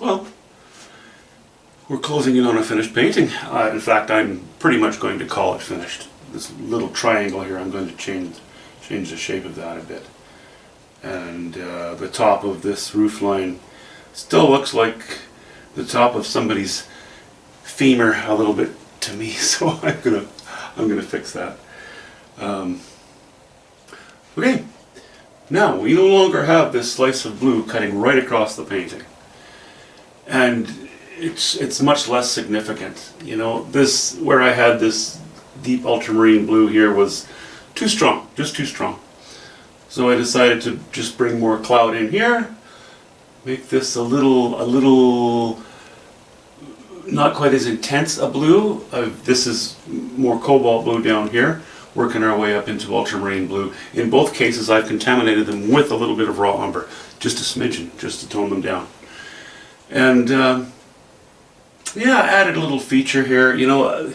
Well, we're closing in on a finished painting. In fact, I'm pretty much going to call it finished. This little triangle here, I'm going to change the shape of that a bit. And the top of this roof line still looks like the top of somebody's femur a little bit to me, so I'm gonna fix that. Okay, now we no longer have this slice of blue cutting right across the painting, and it's much less significant. You know, this where I had this deep ultramarine blue here was too strong, just too strong. So I decided to just bring more cloud in here, make this a little not quite as intense a blue. This is more cobalt blue down here, working our way up into ultramarine blue. In both cases I've contaminated them with a little bit of raw umber, just a smidgen, just to tone them down. And yeah, added a little feature here, you know, a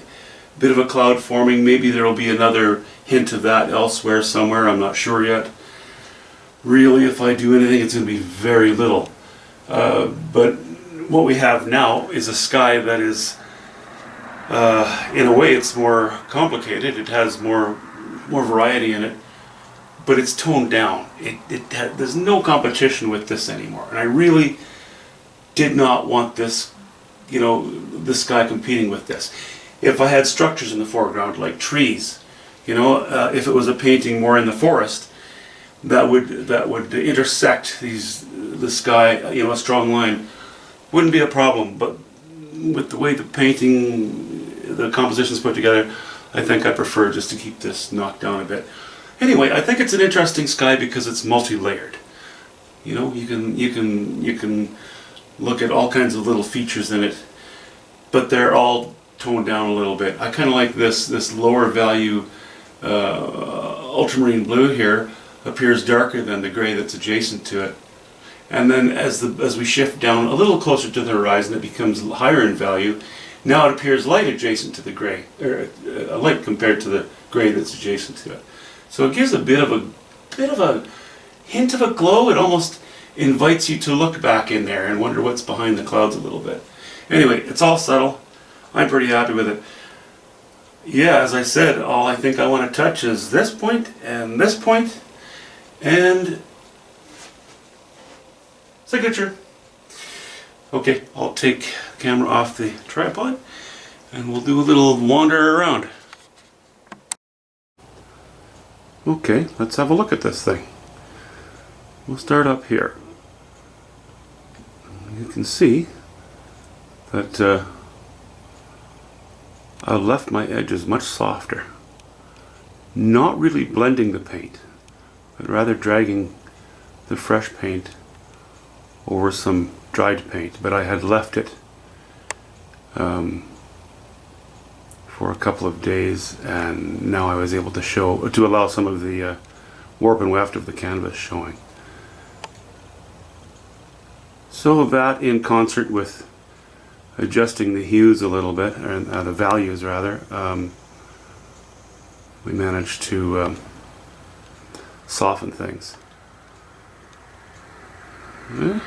bit of a cloud forming. Maybe there will be another hint of that elsewhere somewhere, I'm not sure yet. Really, if I do anything, it's going to be very little. But what we have now is a sky that is, in a way, it's more complicated. It has more variety in it, but it's toned down. There's no competition with this anymore, and I really did not want this, you know, the sky competing with this. If I had structures in the foreground like trees, you know, if it was a painting more in the forest, that would intersect the sky, you know, a strong line wouldn't be a problem. But with the way the painting, the composition's put together, I think I prefer just to keep this knocked down a bit. Anyway, I think it's an interesting sky because it's multi-layered. You know, you can look at all kinds of little features in it, but they're all toned down a little bit. I kind of like this lower value ultramarine blue here appears darker than the gray that's adjacent to it. And then as we shift down a little closer to the horizon, it becomes higher in value. Now it appears light adjacent to the gray, or light compared to the gray that's adjacent to it. So it gives a bit of a hint of a glow. It almost invites you to look back in there and wonder what's behind the clouds a little bit. Anyway, it's all subtle. I'm pretty happy with it. Yeah, as I said, all I think I want to touch is this point and signature. Okay, I'll take the camera off the tripod and we'll do a little wander around. Okay, let's have a look at this thing. We'll start up here. You can see that I left my edges much softer. Not really blending the paint, but rather dragging the fresh paint over some dried paint. But I had left it for a couple of days, and now I was able to allow some of the warp and weft of the canvas showing. So that, in concert with adjusting the hues a little bit, or the values rather, we managed to soften things. Yeah.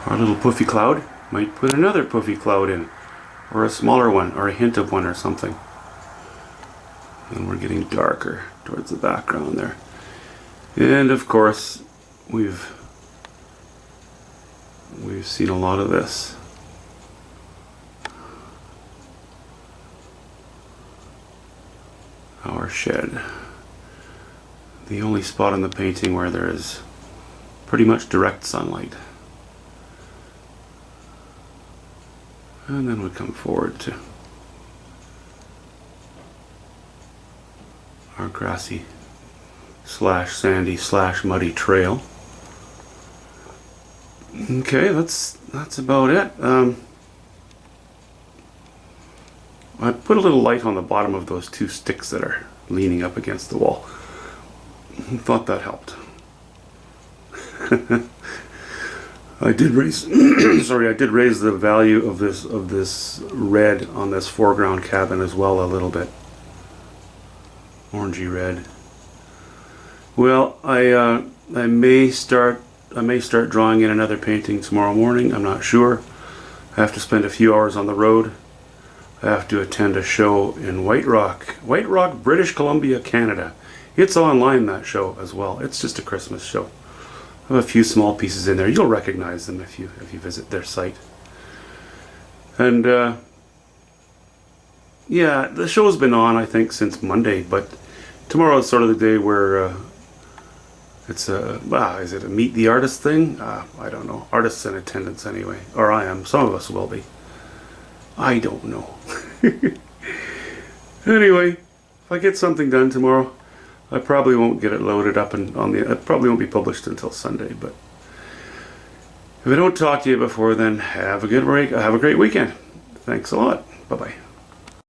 Our little puffy cloud might put another puffy cloud in, or a smaller one, or a hint of one or something. And we're getting darker towards the background there. And of course, we've seen a lot of this. Our shed. The only spot in the painting where there is pretty much direct sunlight. And then we come forward to our grassy / sandy / muddy trail. Okay, that's about it. I put a little light on the bottom of those two sticks that are leaning up against the wall. I thought that helped. I did raise I did raise the value of this red on this foreground cabin as well a little bit. Orangey red. Well, I may start I may start drawing in another painting tomorrow morning. I'm not sure. I have to spend a few hours on the road. I have to attend a show in White Rock, British Columbia, Canada. It's online, that show as well. It's just a Christmas show. I have a few small pieces in there. You'll recognize them if you visit their site. And yeah, the show's been on, I think, since Monday, but tomorrow is sort of the day where it's is it a meet the artist thing? I don't know. Artists in attendance anyway, or I am. Some of us will be. I don't know. Anyway, if I get something done tomorrow, I probably won't get it loaded up and it probably won't be published until Sunday. But if I don't talk to you before then, have a good break. Have a great weekend. Thanks a lot. Bye bye.